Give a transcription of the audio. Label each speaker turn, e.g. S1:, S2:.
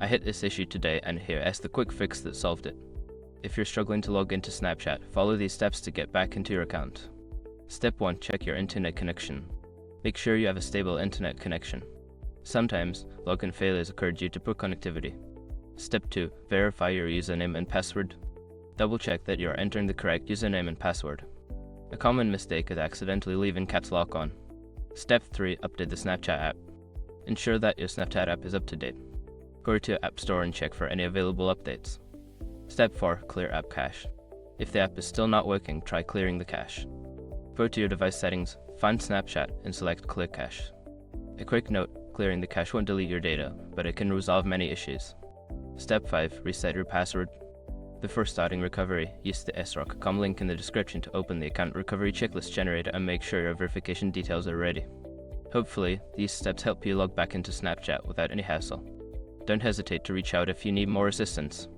S1: I hit this issue today, and here is the quick fix that solved it. If you're struggling to log into Snapchat, follow these steps to get back into your account. Step 1. Check your internet connection. Make sure you have a stable internet connection. Sometimes, login failures occur due to poor connectivity. Step 2. Verify your username and password. Double check that you are entering the correct username and password. A common mistake is accidentally leaving Caps Lock on. Step 3. Update the Snapchat app. Ensure that your Snapchat app is up to date. Go to your App Store and check for any available updates. Step 4. Clear app cache. If the app is still not working, try clearing the cache. Go to your device settings, find Snapchat, and select Clear Cache. A quick note, clearing the cache won't delete your data, but it can resolve many issues. Step 5. Reset your password. Before starting recovery, use the srock.com link in the description to open the account recovery checklist generator and make sure your verification details are ready. Hopefully, these steps help you log back into Snapchat without any hassle. Don't hesitate to reach out if you need more assistance.